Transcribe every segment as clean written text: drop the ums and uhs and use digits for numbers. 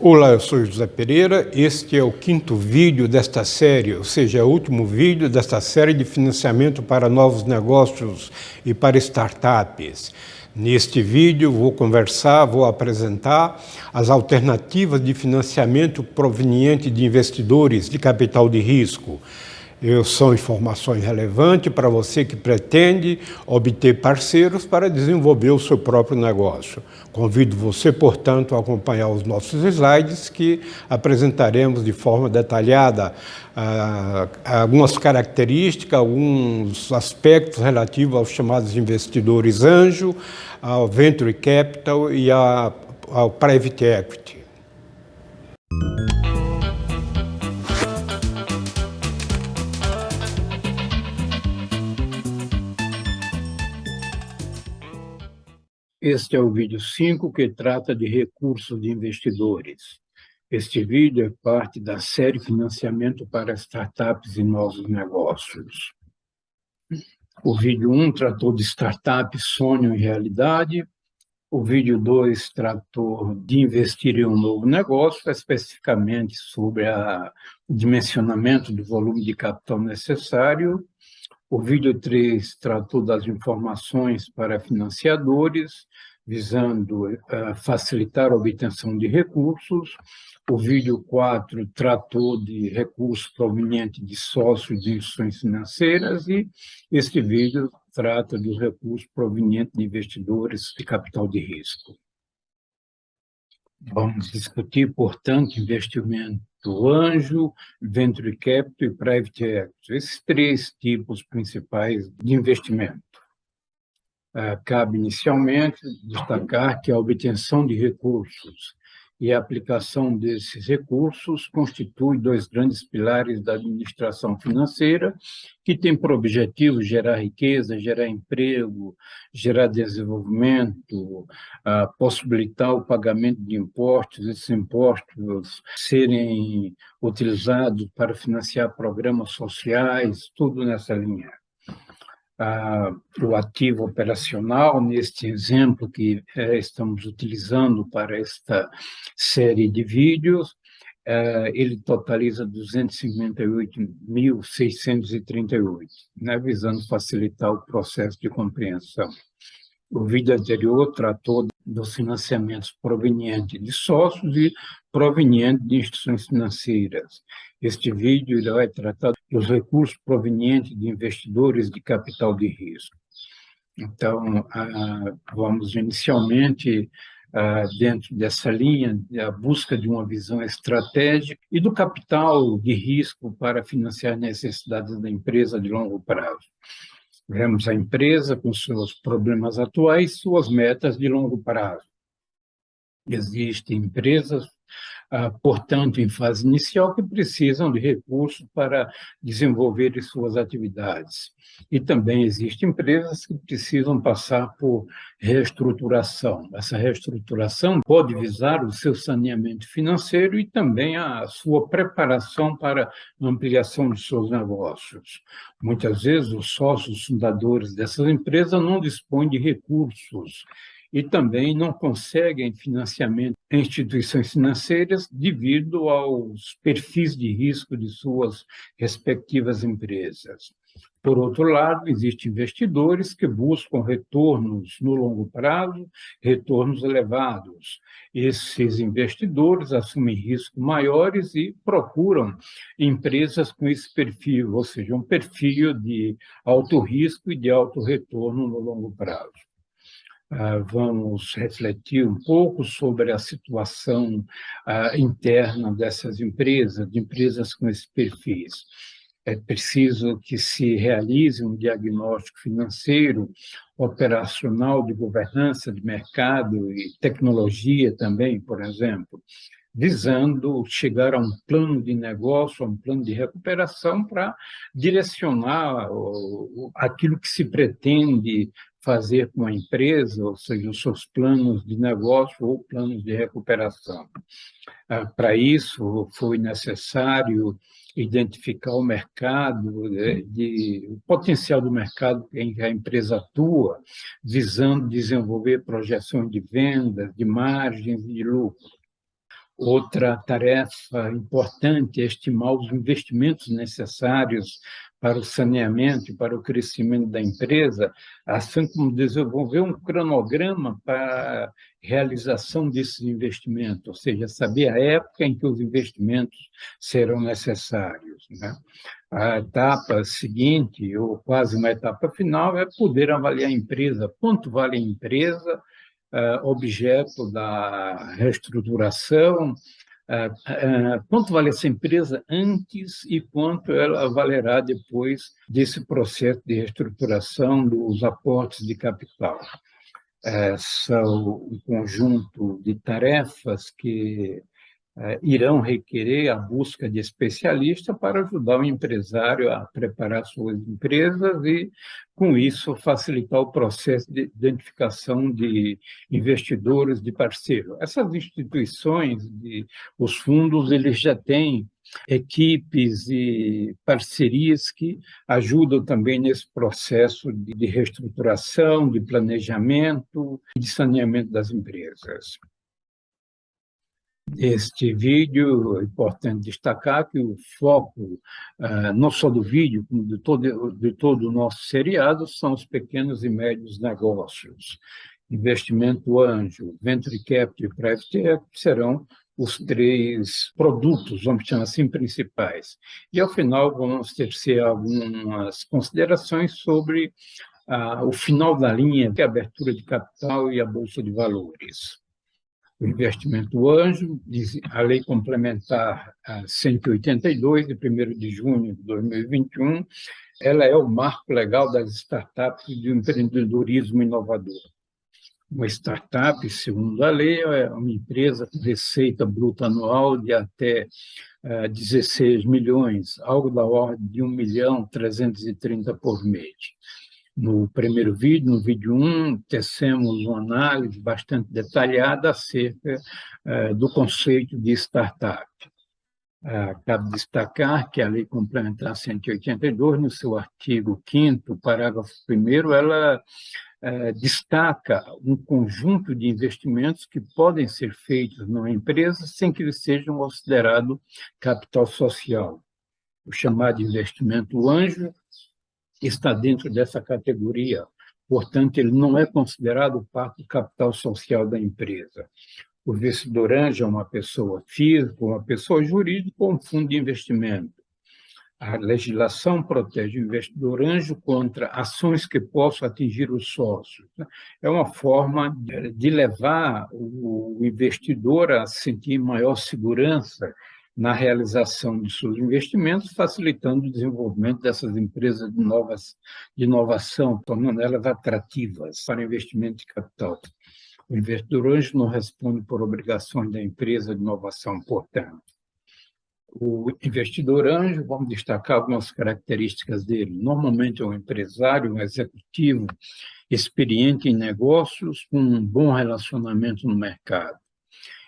Olá, eu sou José Pereira, este é o quinto vídeo desta série, ou seja, é o último vídeo desta série de financiamento para novos negócios e para startups. Neste vídeo vou apresentar as alternativas de financiamento proveniente de investidores de capital de risco. São informações relevantes para você que pretende obter parceiros para desenvolver o seu próprio negócio. Convido você, portanto, a acompanhar os nossos slides que apresentaremos de forma detalhada algumas características, alguns aspectos relativos aos chamados investidores anjo, ao venture capital e ao private equity. Este é o vídeo 5, que trata de recursos de investidores. Este vídeo é parte da série Financiamento para Startups e Novos Negócios. O vídeo 1 tratou de startups, sonho e realidade. O vídeo 2 tratou de investir em um novo negócio, especificamente sobre o dimensionamento do volume de capital necessário. O vídeo 3 tratou das informações para financiadores, visando facilitar a obtenção de recursos. O vídeo 4 tratou de recursos provenientes de sócios de instituições financeiras e este vídeo trata dos recursos provenientes de investidores de capital de risco. Vamos discutir, portanto, investimento anjo, venture capital e private equity, esses três tipos principais de investimento. Cabe inicialmente destacar que a obtenção de recursos e a aplicação desses recursos constitui dois grandes pilares da administração financeira, que tem por objetivo gerar riqueza, gerar emprego, gerar desenvolvimento, possibilitar o pagamento de impostos, esses impostos serem utilizados para financiar programas sociais, tudo nessa linha. O ativo operacional, neste exemplo que estamos utilizando para esta série de vídeos, ele totaliza 258.638, né, visando facilitar o processo de compreensão. O vídeo anterior tratou dos financiamentos provenientes de sócios e provenientes de instituições financeiras. Este vídeo vai tratar dos recursos provenientes de investidores de capital de risco. Então, vamos inicialmente dentro dessa linha, a busca de uma visão estratégica e do capital de risco para financiar necessidades da empresa de longo prazo. Vemos a empresa com seus problemas atuais e suas metas de longo prazo. Existem empresas, portanto, em fase inicial, que precisam de recursos para desenvolver suas atividades. E também existem empresas que precisam passar por reestruturação. Essa reestruturação pode visar o seu saneamento financeiro e também a sua preparação para a ampliação de seus negócios. Muitas vezes, os sócios fundadores dessas empresas não dispõem de recursos e também não conseguem financiamento em instituições financeiras devido aos perfis de risco de suas respectivas empresas. Por outro lado, existem investidores que buscam retornos no longo prazo, retornos elevados. Esses investidores assumem riscos maiores e procuram empresas com esse perfil, ou seja, um perfil de alto risco e de alto retorno no longo prazo. Vamos refletir um pouco sobre a situação interna dessas empresas, de empresas com esses perfis. É preciso que se realize um diagnóstico financeiro, operacional, de governança de mercado e tecnologia também, por exemplo, visando chegar a um plano de negócio, a um plano de recuperação para direcionar aquilo que se pretende fazer com a empresa, ou seja, os seus planos de negócio ou planos de recuperação. Para isso, foi necessário identificar o mercado, o potencial do mercado em que a empresa atua, visando desenvolver projeções de vendas, de margens e de lucro. Outra tarefa importante é estimar os investimentos necessários para o saneamento e para o crescimento da empresa, assim como desenvolver um cronograma para a realização desses investimentos, ou seja, saber a época em que os investimentos serão necessários, né? A etapa seguinte, ou quase uma etapa final, é poder avaliar a empresa, quanto vale a empresa, objeto da reestruturação, quanto vale essa empresa antes e quanto ela valerá depois desse processo de reestruturação dos aportes de capital. São um conjunto de tarefas que irão requerer a busca de especialistas para ajudar o empresário a preparar suas empresas e, com isso, facilitar o processo de identificação de investidores, de parceiros. Essas instituições, os fundos, eles já têm equipes e parcerias que ajudam também nesse processo de reestruturação, de planejamento e de saneamento das empresas. Este vídeo, é importante destacar que o foco, não só do vídeo, como de todo o nosso seriado, são os pequenos e médios negócios. Investimento anjo, venture capital e private equity serão os três produtos, vamos chamar assim, principais. E, ao final, vamos tecer algumas considerações sobre o final da linha, que é a abertura de capital e a bolsa de valores. O investimento anjo, a Lei Complementar 182, de 1º de junho de 2021, ela é o marco legal das startups e do empreendedorismo inovador. Uma startup, segundo a lei, é uma empresa com receita bruta anual de até 16 milhões, algo da ordem de 1.330.000 por mês. No primeiro vídeo, no vídeo 1, tecemos uma análise bastante detalhada acerca do conceito de startup. Cabe destacar que a Lei Complementar 182, no seu artigo 5º, parágrafo 1º, ela destaca um conjunto de investimentos que podem ser feitos numa empresa sem que eles sejam considerados capital social. O chamado investimento anjo está dentro dessa categoria, portanto, ele não é considerado parte do capital social da empresa. O investidor anjo é uma pessoa física, uma pessoa jurídica ou um fundo de investimento. A legislação protege o investidor anjo contra ações que possam atingir os sócios. É uma forma de levar o investidor a sentir maior segurança na realização de seus investimentos, facilitando o desenvolvimento dessas empresas de inovação, tornando elas atrativas para investimento de capital. O investidor anjo não responde por obrigações da empresa de inovação, portanto. O investidor anjo, vamos destacar algumas características dele. Normalmente é um empresário, um executivo experiente em negócios, com um bom relacionamento no mercado.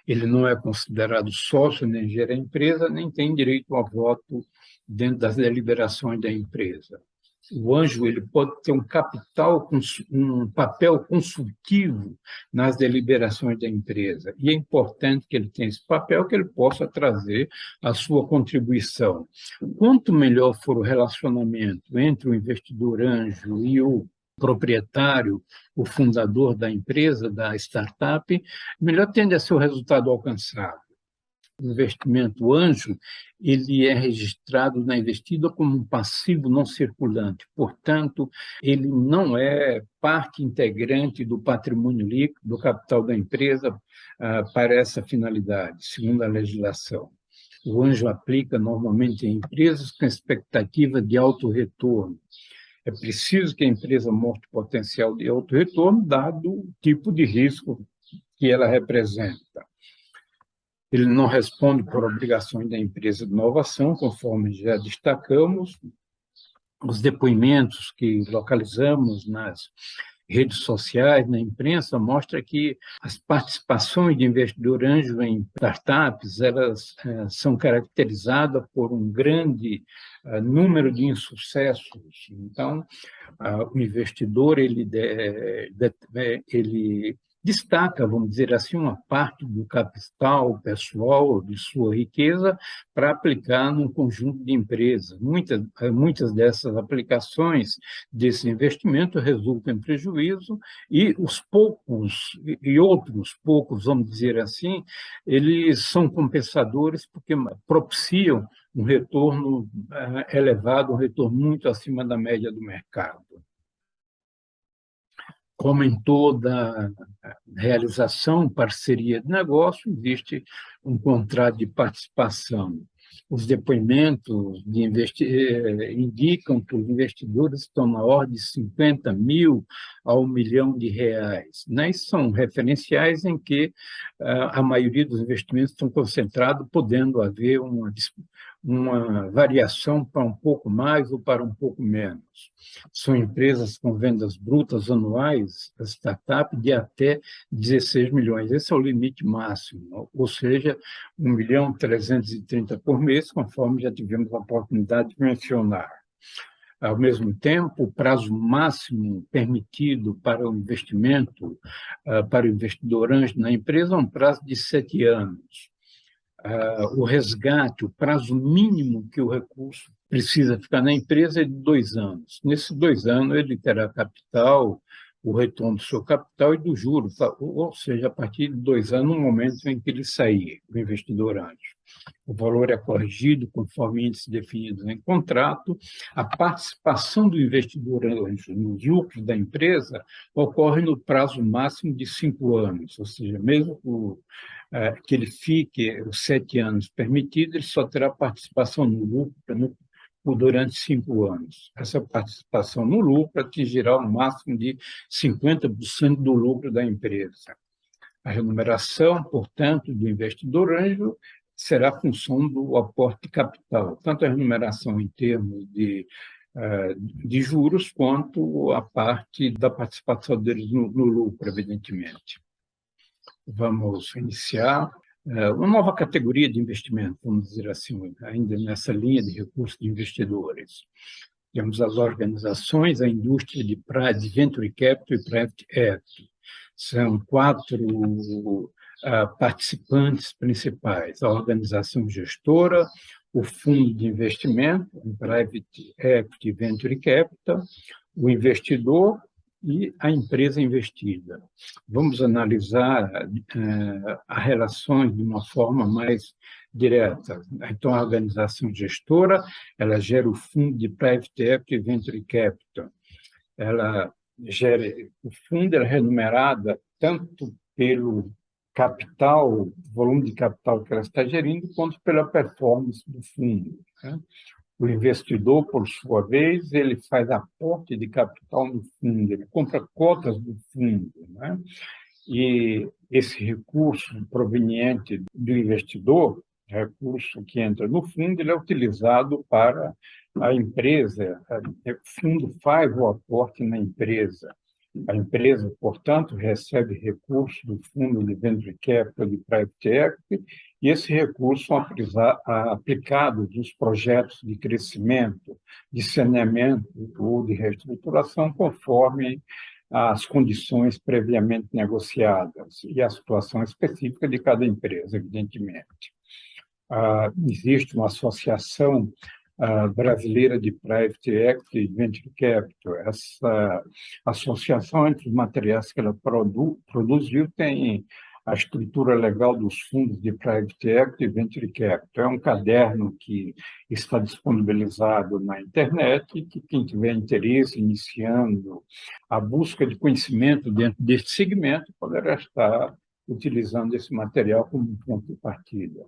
Ele não é considerado sócio, nem gera a empresa, nem tem direito a voto dentro das deliberações da empresa. O anjo ele pode ter um papel consultivo nas deliberações da empresa, e é importante que ele tenha esse papel, que ele possa trazer a sua contribuição. Quanto melhor for o relacionamento entre o investidor anjo e o proprietário, o fundador da empresa, da startup, melhor tende a ser o resultado alcançado. O investimento anjo ele é registrado na investida como um passivo não circulante, portanto, ele não é parte integrante do patrimônio líquido, do capital da empresa para essa finalidade, segundo a legislação. O anjo aplica normalmente em empresas com expectativa de alto retorno. É preciso que a empresa mostre potencial de alto retorno, dado o tipo de risco que ela representa. Ele não responde por obrigações da empresa de inovação, conforme já destacamos. Os depoimentos que localizamos nas redes sociais, na imprensa, mostram que as participações de investidor anjo em startups elas são caracterizadas por um grande número de insucessos. Então, o investidor ele destaca, vamos dizer assim, uma parte do capital pessoal, de sua riqueza, para aplicar num conjunto de empresas. Muitas dessas aplicações desse investimento resultam em prejuízo e os poucos, e outros poucos, vamos dizer assim, eles são compensadores porque propiciam um retorno elevado, um retorno muito acima da média do mercado. Como em toda realização, parceria de negócio, existe um contrato de participação. Os depoimentos indicam que os investidores estão na ordem de 50 mil a R$ 1 milhão. Né? Isso são referenciais em que a maioria dos investimentos estão concentrados, podendo haver uma variação para um pouco mais ou para um pouco menos. São empresas com vendas brutas anuais, a startup, de até 16 milhões. Esse é o limite máximo, ou seja, 1.330.000 por mês, conforme já tivemos a oportunidade de mencionar. Ao mesmo tempo, o prazo máximo permitido para o investimento, para o investidor anjo na empresa, é um prazo de 7 anos. O resgate, o prazo mínimo que o recurso precisa ficar na empresa é de 2 anos. Nesses 2 anos, ele terá capital, o retorno do seu capital e do juro, ou seja, a partir de 2 anos, no momento em que ele sair, o investidor anjo. O valor é corrigido conforme índices definidos em contrato. A participação do investidor anjo nos lucros da empresa ocorre no prazo máximo de 5 anos, ou seja, mesmo que ele fique os 7 anos permitido, ele só terá participação no lucro durante 5 anos. Essa participação no lucro atingirá o máximo de 50% do lucro da empresa. A remuneração, portanto, do investidor anjo será função do aporte de capital, tanto a remuneração em termos de juros, quanto a parte da participação deles no lucro, evidentemente. Vamos iniciar uma nova categoria de investimento, vamos dizer assim, ainda nessa linha de recursos de investidores. Temos as organizações, a indústria de Venture Capital e Private Equity. São 4 participantes principais: a organização gestora, o fundo de investimento, o Private Equity Venture Capital, o investidor e a empresa investida. Vamos analisar as relações de uma forma mais direta. Então, a organização gestora, ela gera o fundo de Private Equity Venture Capital. Ela gera o fundo, é remunerada tanto pelo capital, volume de capital que ela está gerindo, quanto pela performance do fundo, né? O investidor, por sua vez, ele faz aporte de capital no fundo, ele compra cotas do fundo, né? E esse recurso proveniente do investidor, recurso que entra no fundo, ele é utilizado para a empresa. O fundo faz o aporte na empresa. A empresa, portanto, recebe recursos do fundo de Venture Capital e Private Equity, e esse recurso é aplicado nos projetos de crescimento, de saneamento ou de reestruturação, conforme as condições previamente negociadas e a situação específica de cada empresa, evidentemente. Existe uma associação brasileira de Private Equity e Venture Capital. Essa associação, entre os materiais que ela produziu, tem a estrutura legal dos fundos de Private Equity e Venture Capital. É um caderno que está disponibilizado na internet e que quem tiver interesse, iniciando a busca de conhecimento dentro deste segmento, poderá estar utilizando esse material como um ponto de partida.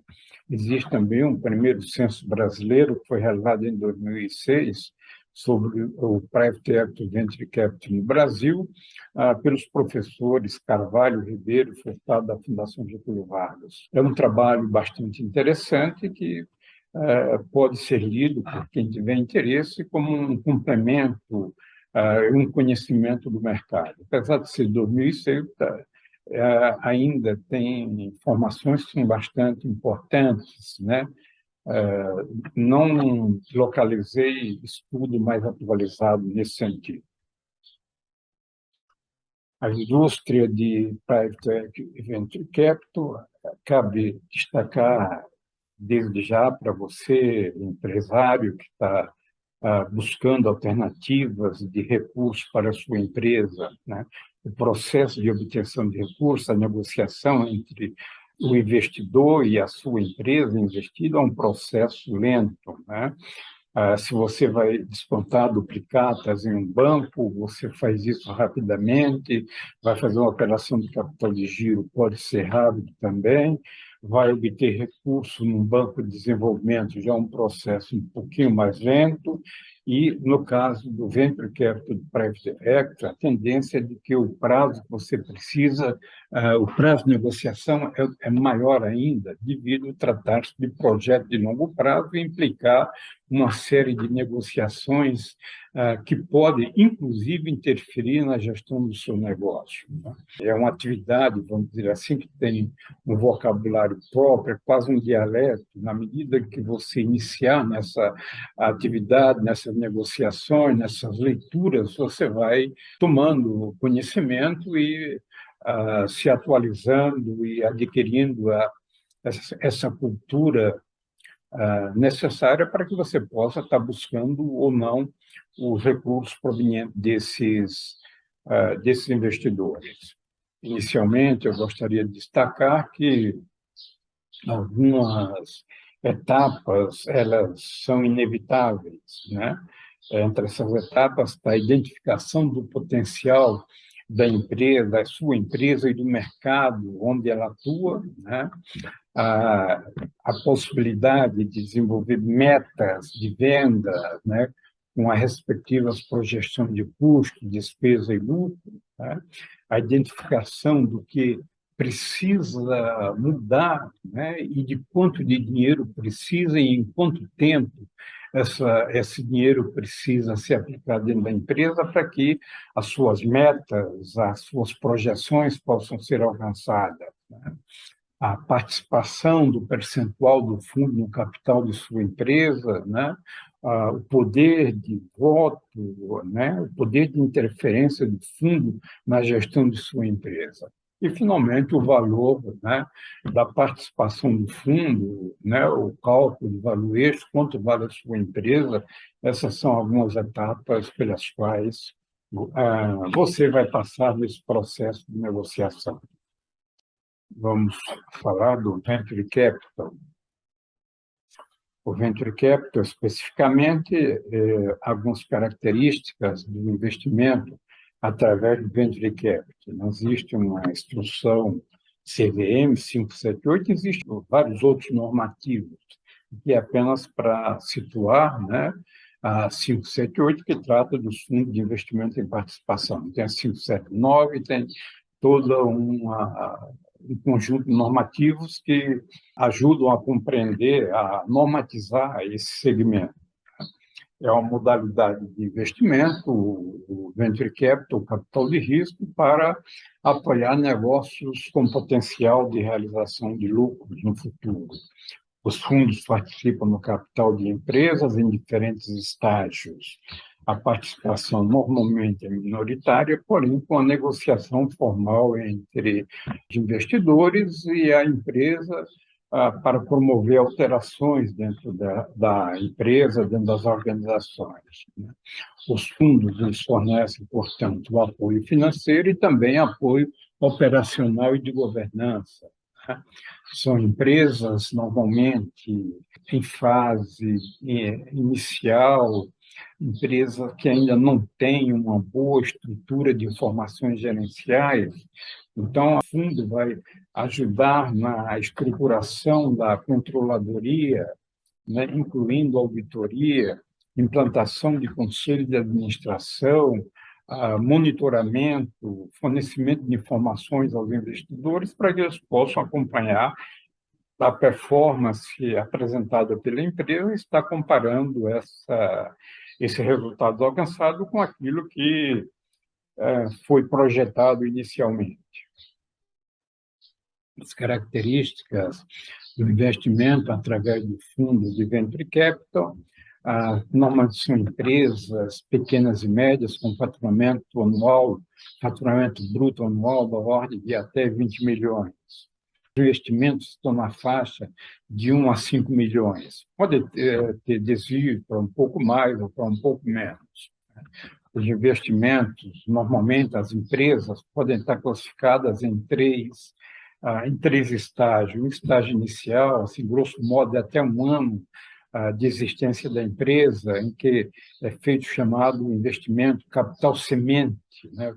Existe também um primeiro censo brasileiro, que foi realizado em 2006, sobre o Private Equity Venture Capital no Brasil, pelos professores Carvalho Ribeiro, Furtado, da Fundação Getúlio Vargas. É um trabalho bastante interessante que pode ser lido por quem tiver interesse como um complemento, um conhecimento do mercado. Apesar de ser 2006, ainda tem informações que são bastante importantes, né? Não localizei estudo mais atualizado nesse sentido. A indústria de Private Equity e Venture Capital, cabe destacar desde já para você, empresário que está buscando alternativas de recursos para a sua empresa, né? O processo de obtenção de recursos, a negociação entre o investidor e a sua empresa investida é um processo lento, né? Se você vai descontar duplicatas em um banco, você faz isso rapidamente, vai fazer uma operação de capital de giro, pode ser rápido também, vai obter recurso num banco de desenvolvimento, já é um processo um pouquinho mais lento, e, no caso do Venture Capital de Private Equity, a tendência é de que o prazo que você precisa, o prazo de negociação é maior ainda, devido a tratar-se de projeto de longo prazo e implicar uma série de negociações que podem, inclusive, interferir na gestão do seu negócio, né? É uma atividade, vamos dizer assim, que tem um vocabulário próprio, é quase um dialeto. Na medida que você iniciar nessa atividade, nessas negociações, nessas leituras, você vai tomando conhecimento e se atualizando e adquirindo essa cultura necessária para que você possa estar buscando ou não os recursos provenientes desses investidores. Inicialmente, eu gostaria de destacar que algumas etapas elas são inevitáveis, né? Entre essas etapas está a identificação do potencial da empresa, da sua empresa e do mercado onde ela atua, né? a, a possibilidade de desenvolver metas de venda, né, com as respectivas projeções de custo, despesa e lucro, né, a identificação do que precisa mudar, né, e de quanto de dinheiro precisa e em quanto tempo esse dinheiro precisa ser aplicado dentro da empresa para que as suas metas, as suas projeções possam ser alcançadas, né? A participação do percentual do fundo no capital de sua empresa, né? O poder de voto, né? O poder de interferência do fundo na gestão de sua empresa. E, finalmente, o valor, né, da participação do fundo, né, o cálculo do valuation, quanto vale a sua empresa. Essas são algumas etapas pelas quais você vai passar nesse processo de negociação. Vamos falar do Venture Capital. O Venture Capital, especificamente, algumas características do investimento através do Venture Capital. Não existe uma instrução CVM 578, existem vários outros normativos, que é apenas para situar, né, a 578, que trata dos fundos de investimento em participação. Tem a 579, tem toda um conjunto de normativos que ajudam a compreender, a normatizar esse segmento. É uma modalidade de investimento, o Venture Capital, o capital de risco, para apoiar negócios com potencial de realização de lucros no futuro. Os fundos participam no capital de empresas em diferentes estágios. A participação normalmente é minoritária, porém com a negociação formal entre os investidores e a empresa para promover alterações dentro da empresa, dentro das organizações, né? Os fundos eles fornecem, portanto, o apoio financeiro e também apoio operacional e de governança, né? São empresas, normalmente, em fase inicial, empresa que ainda não tem uma boa estrutura de informações gerenciais. Então, o fundo vai ajudar na estruturação da controladoria, né, incluindo auditoria, implantação de conselho de administração, monitoramento, fornecimento de informações aos investidores para que eles possam acompanhar a performance apresentada pela empresa e está comparando esse resultado alcançado com aquilo que foi projetado inicialmente. As características do investimento através do fundo de Venture Capital Normalmente são empresas pequenas e médias com faturamento bruto anual da ordem de até 20 milhões. Os investimentos estão na faixa de 1 a 5 milhões. Pode ter desvio para um pouco mais ou para um pouco menos. Os investimentos, normalmente, as empresas podem estar classificadas em três estágios. Um estágio inicial, assim, grosso modo, é até um ano de existência da empresa, em que é feito o chamado investimento capital semente, né?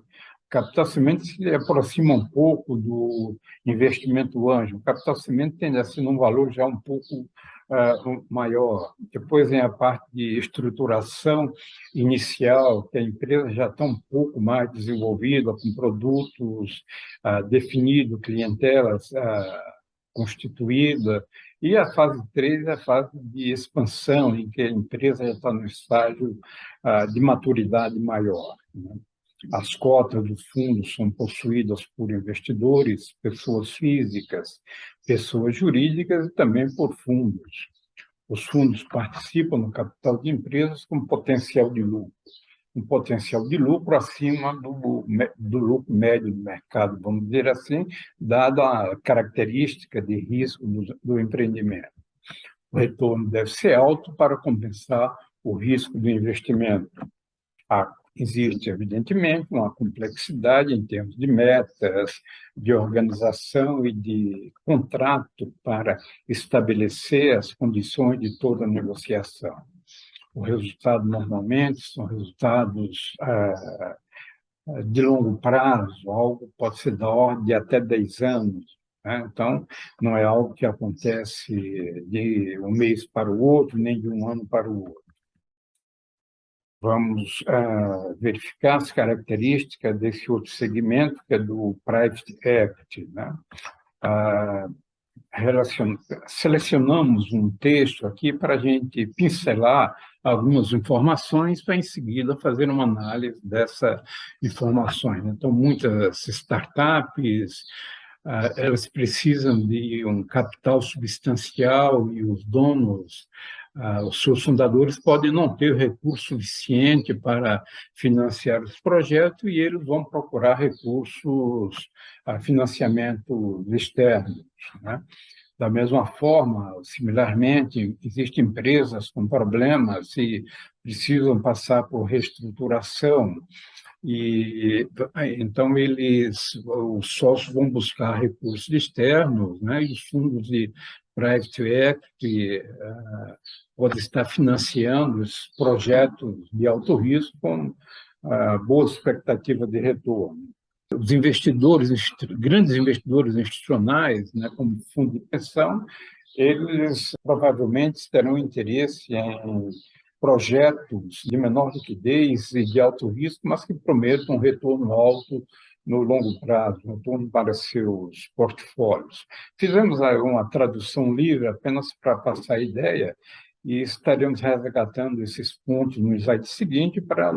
Capital semente se aproxima um pouco do investimento anjo. O capital semente tende a ser um valor já um pouco maior. Depois vem a parte de estruturação inicial, que a empresa já está um pouco mais desenvolvida, com produtos definidos, clientelas constituída. E a fase 3 é a fase de expansão, em que a empresa já está no estágio de maturidade maior, né? As cotas do fundo são possuídas por investidores, pessoas físicas, pessoas jurídicas e também por fundos. Os fundos participam no capital de empresas com potencial de lucro, um potencial de lucro acima do lucro médio do mercado, vamos dizer assim, dada a característica de risco do empreendimento. O retorno deve ser alto para compensar o risco do investimento. Existe, evidentemente, uma complexidade em termos de metas, de organização e de contrato para estabelecer as condições de toda a negociação. O resultado, normalmente, são resultados de longo prazo, algo pode ser da ordem de até 10 anos. Né? Então, não é algo que acontece de um mês para o outro, nem de um ano para o outro. Vamos verificar as características desse outro segmento, que é do Private Equity, né? Selecionamos um texto aqui para a gente pincelar algumas informações para, em seguida, fazer uma análise dessas informações. Então, muitas startups elas precisam de um capital substancial e os donos, os seus fundadores, podem não ter recurso suficiente para financiar os projetos e eles vão procurar recursos, financiamento externo, né? Da mesma forma, similarmente, existem empresas com problemas e precisam passar por reestruturação. E então os sócios vão buscar recursos externos, né? E os fundos de private equity podem estar financiando esses projetos de alto risco com boa expectativa de retorno. Os investidores, grandes investidores institucionais, né, como fundo de pensão, eles provavelmente terão interesse em projetos de menor liquidez e de alto risco, mas que prometam um retorno alto no longo prazo, um retorno para seus portfólios. Fizemos uma tradução livre apenas para passar a ideia e estaremos resgatando esses pontos no slide seguinte para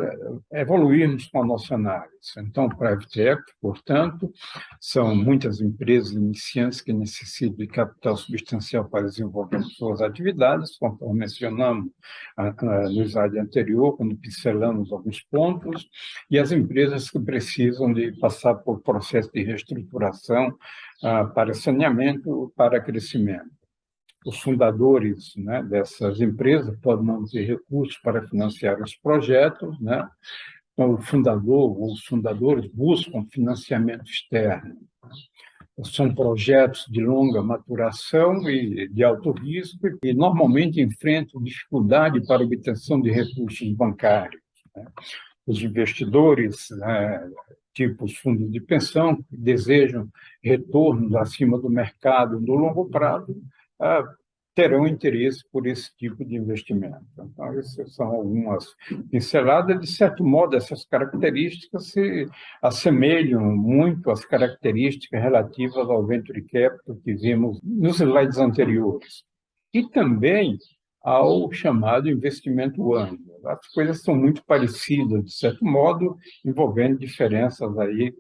evoluirmos com a nossa análise. Então, Private Equity, portanto, são muitas empresas iniciantes que necessitam de capital substancial para desenvolver suas atividades, conforme mencionamos no slide anterior, quando pincelamos alguns pontos, e as empresas que precisam de passar por processo de reestruturação para saneamento, para crescimento. Os fundadores, né, dessas empresas podem não ter recursos para financiar os projetos, né? Então, o fundador ou os fundadores buscam financiamento externo. São projetos de longa maturação e de alto risco e normalmente enfrentam dificuldade para obtenção de recursos bancários, né? Os investidores, tipo os fundos de pensão, que desejam retornos acima do mercado no longo prazo, terão interesse por esse tipo de investimento. Então, essas são algumas pinceladas. De certo modo, essas características se assemelham muito às características relativas ao venture capital que vimos nos slides anteriores. E também ao chamado investimento anjo. As coisas são muito parecidas, de certo modo, envolvendo diferenças aí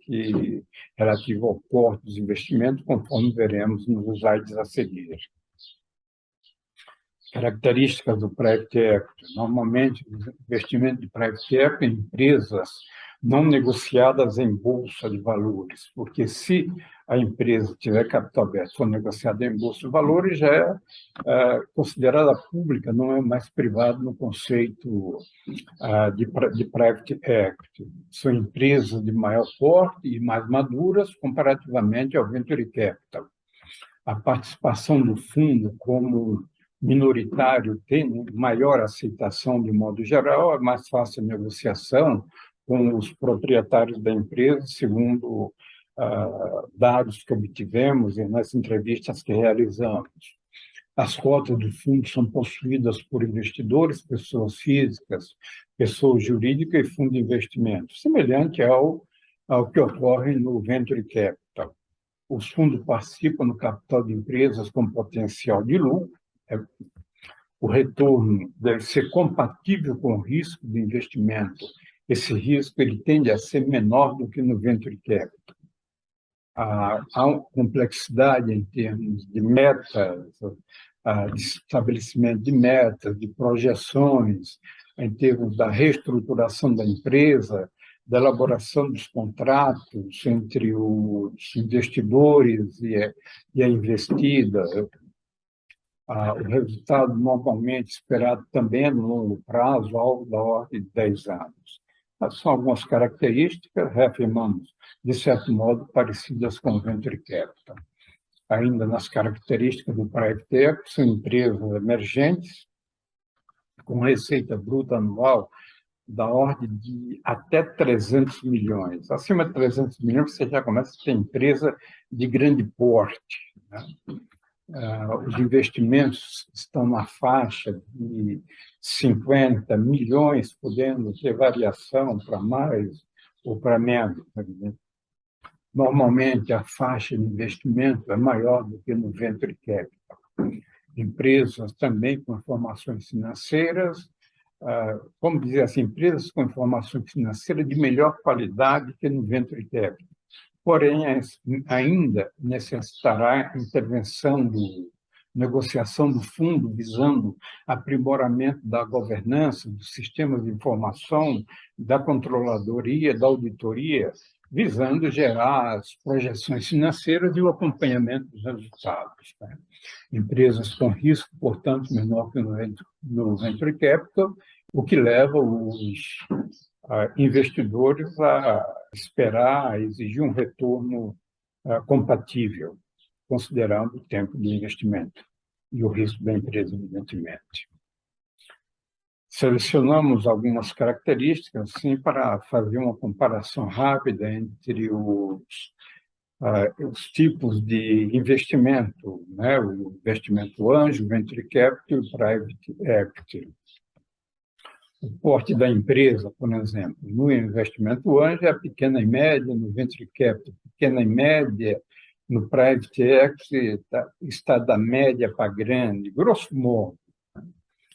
relativas ao porte dos investimentos, conforme veremos nos slides a seguir. Características do Private Equity. Normalmente, o investimento de Private Equity em empresas não negociadas em bolsa de valores, porque se a empresa tiver capital aberto, for negociada em bolsa de valores, já é considerada pública, não é mais privada no conceito de Private Equity. São empresas de maior porte e mais maduras comparativamente ao Venture Capital. A participação do fundo como minoritário tem maior aceitação de modo geral, é mais fácil a negociação com os proprietários da empresa, segundo dados que obtivemos nas entrevistas que realizamos. As cotas do fundo são possuídas por investidores, pessoas físicas, pessoas jurídicas e fundo de investimento, semelhante ao que ocorre no Venture Capital. Os fundos participam no capital de empresas com potencial de lucro. O retorno deve ser compatível com o risco de investimento. Esse risco ele tende a ser menor do que no Venture Capital. Há complexidade em termos de metas, de estabelecimento de metas, de projeções, em termos da reestruturação da empresa, da elaboração dos contratos entre os investidores e a investida. O resultado normalmente esperado também no longo prazo, algo da ordem de 10 anos. São algumas características, reafirmamos, de certo modo, parecidas com o Venture Capital. Ainda nas características do Private Equity, são empresas emergentes, com receita bruta anual da ordem de até 300 milhões. Acima de 300 milhões, você já começa a ter empresa de grande porte, né? Os investimentos estão na faixa de 50 milhões, podendo ter variação para mais ou para menos. Normalmente, a faixa de investimento é maior do que no Venture Capital. Empresas também com informações financeiras, como dizer assim, empresas com informações financeiras de melhor qualidade que no Venture Capital. Porém, ainda necessitará intervenção negociação do fundo, visando aprimoramento da governança, do sistema de informação, da controladoria, da auditoria, visando gerar as projeções financeiras e o acompanhamento dos resultados, né? Empresas com risco, portanto, menor que no Venture Capital, o que leva os investidores a esperar, a exigir um retorno compatível, considerando o tempo de investimento e o risco da empresa, evidentemente. Selecionamos algumas características, assim, para fazer uma comparação rápida entre os tipos de investimento, né? O investimento anjo, venture capital e private equity. O porte da empresa, por exemplo, no investimento anjo é pequena e média, no venture capital, pequena e média, no private equity está da média para grande, grosso modo.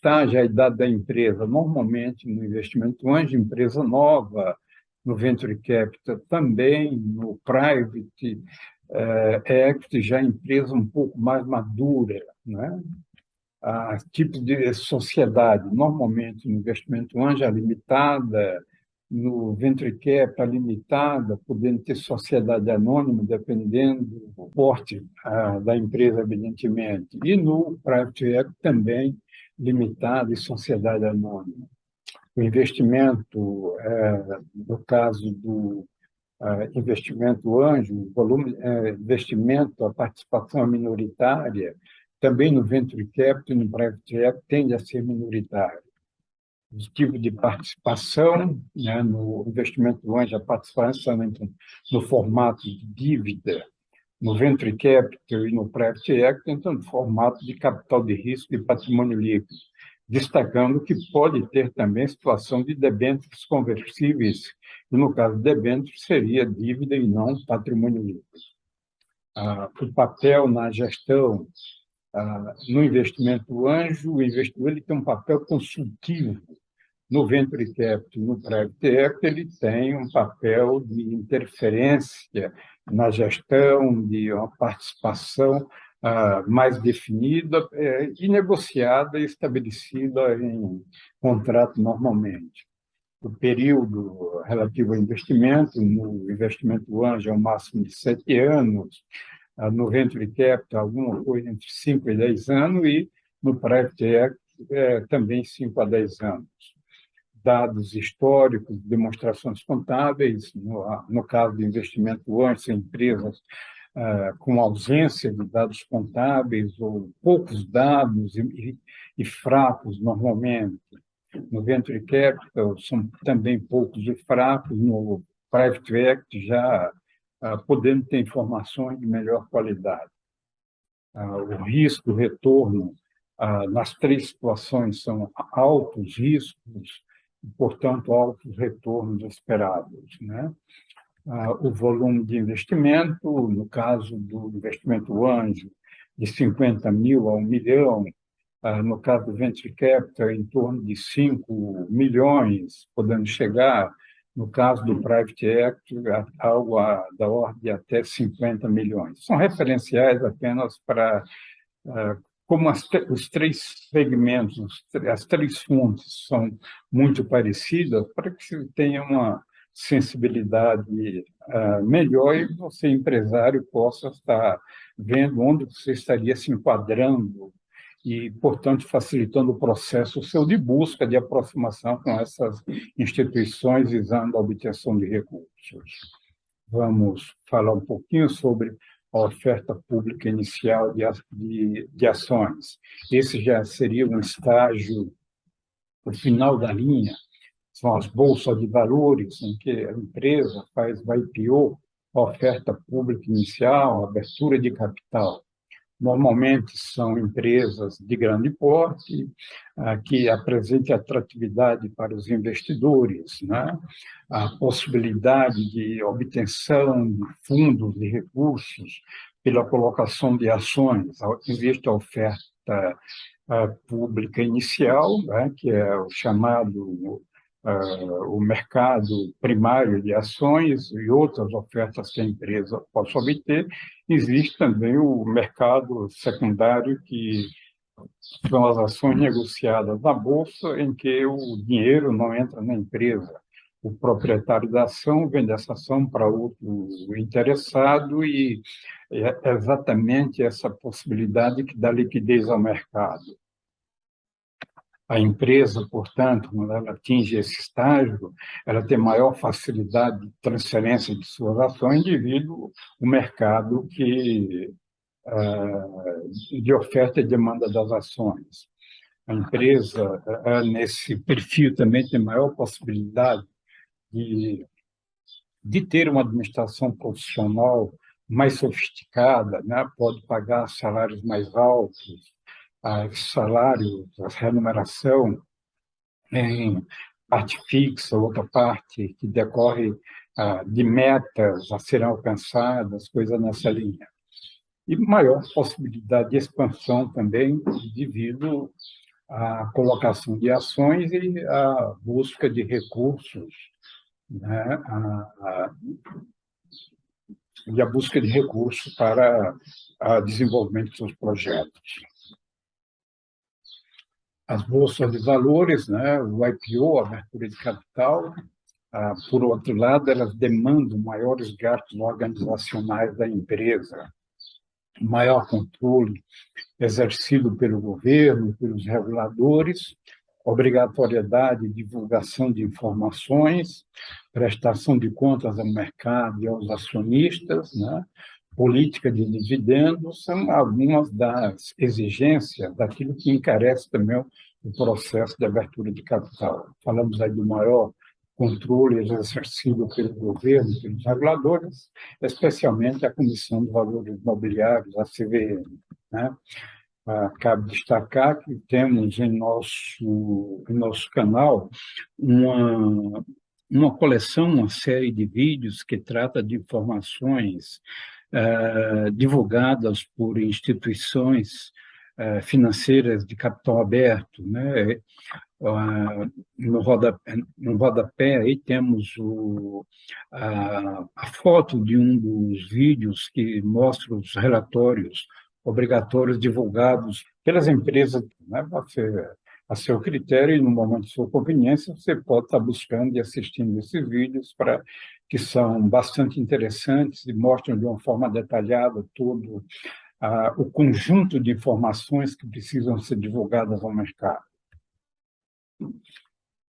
Já a idade da empresa, normalmente no investimento anjo, empresa nova, no venture capital também, no private equity já empresa um pouco mais madura, né? Tipos de sociedade, normalmente no investimento anjo é limitada, no venture capital limitada, podendo ter sociedade anônima, dependendo do porte da empresa, evidentemente, e no private equity também limitada e sociedade anônima. O investimento, no caso do investimento anjo, o volume investimento, a participação minoritária, também no venture capital e no private equity tende a ser minoritário. O tipo de participação, né, no investimento anjo, a participação no formato de dívida, no venture capital e no private equity, então, no formato de capital de risco e patrimônio líquido, destacando que pode ter também situação de debêntures conversíveis, e no caso de debêntures seria dívida e não patrimônio líquido. O papel na gestão, no investimento anjo, o investidor ele tem um papel consultivo. No venture capital, no private equity, ele tem um papel de interferência na gestão, de uma participação mais definida e negociada e estabelecida em contrato normalmente. O período relativo ao investimento, no investimento anjo é o máximo de 7 anos, no venture capital alguma coisa entre 5 e 10 anos e no private equity também 5 a 10 anos. Dados históricos, demonstrações contábeis, no caso de investimento anjo, são empresas com ausência de dados contábeis ou poucos dados e fracos normalmente. No venture capital são também poucos e fracos, no private equity já podendo ter informações de melhor qualidade. O risco, o retorno, nas três situações são altos riscos, e, portanto, altos retornos esperados, né? O volume de investimento, no caso do investimento anjo, de 50 mil a 1 milhão, no caso do venture capital, em torno de 5 milhões, podendo chegar, no caso do private equity, algo da ordem de até 50 milhões. São referenciais apenas para como os três segmentos, as três fontes são muito parecidas, para que se tenha uma sensibilidade melhor e você, empresário, possa estar vendo onde você estaria se enquadrando e, portanto, facilitando o processo seu de busca, de aproximação com essas instituições visando a obtenção de recursos. Vamos falar um pouquinho sobre a oferta pública inicial de ações. Esse já seria um estágio, o final da linha, são as bolsas de valores, em que a empresa faz o IPO, a oferta pública inicial, a abertura de capital. Normalmente são empresas de grande porte, que apresentem atratividade para os investidores, né? A possibilidade de obtenção de fundos e recursos pela colocação de ações, existe a oferta pública inicial, né? Que é o chamado o mercado primário de ações e outras ofertas que a empresa possa obter. Existe também o mercado secundário, que são as ações negociadas na bolsa, em que o dinheiro não entra na empresa. O proprietário da ação vende essa ação para outro interessado e é exatamente essa possibilidade que dá liquidez ao mercado. A empresa, portanto, quando ela atinge esse estágio, ela tem maior facilidade de transferência de suas ações devido ao mercado de oferta e demanda das ações. A empresa, nesse perfil, também tem maior possibilidade de ter uma administração profissional mais sofisticada, né? Pode pagar salários mais altos, salários, a remuneração em parte fixa, outra parte que decorre de metas a serem alcançadas, coisas nessa linha. E maior possibilidade de expansão também devido à colocação de ações e à busca de recursos, né? E a busca de recursos para o desenvolvimento dos seus projetos. As bolsas de valores, né, o IPO, a abertura de capital, por outro lado, elas demandam maiores gastos organizacionais da empresa, maior controle exercido pelo governo, pelos reguladores, obrigatoriedade de divulgação de informações, prestação de contas ao mercado e aos acionistas, né? Política de dividendos, são algumas das exigências daquilo que encarece também o processo de abertura de capital. Falamos aí do maior controle exercido pelo governo, pelos reguladores, especialmente a Comissão de Valores Mobiliários, a CVM, né? Cabe destacar que temos em nosso canal uma coleção, uma série de vídeos que trata de informações divulgadas por instituições financeiras de capital aberto, né? No rodapé aí temos a foto de um dos vídeos que mostra os relatórios obrigatórios divulgados pelas empresas, né, a seu critério, e no momento de sua conveniência, você pode estar buscando e assistindo esses vídeos que são bastante interessantes e mostram de uma forma detalhada todo o conjunto de informações que precisam ser divulgadas ao mercado.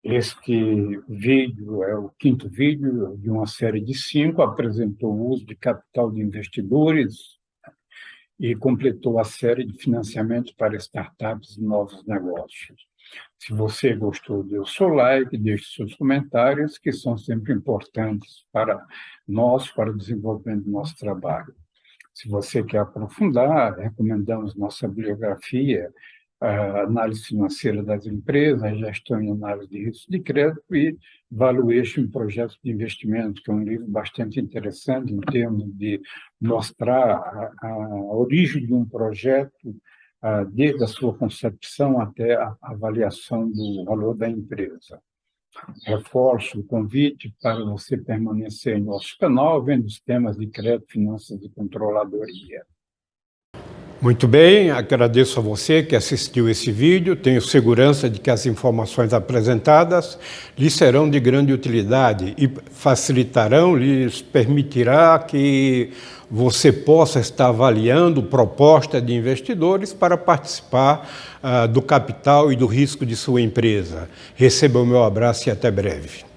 Este vídeo é o quinto vídeo de uma série de 5, apresentou o uso de capital de investidores e completou a série de financiamento para startups e novos negócios. Se você gostou, dê o seu like, deixe seus comentários, que são sempre importantes para nós, para o desenvolvimento do nosso trabalho. Se você quer aprofundar, recomendamos nossa bibliografia, a análise financeira das empresas, gestão e análise de risco de crédito e Valuation em projetos de investimento, que é um livro bastante interessante em termos de mostrar a origem de um projeto, desde a sua concepção até a avaliação do valor da empresa. Reforço o convite para você permanecer em nosso canal, vendo os temas de crédito, finanças e controladoria. Muito bem, agradeço a você que assistiu esse vídeo. Tenho segurança de que as informações apresentadas lhe serão de grande utilidade e facilitarão, lhes permitirá que você possa estar avaliando proposta de investidores para participar do capital e do risco de sua empresa. Receba o meu abraço e até breve.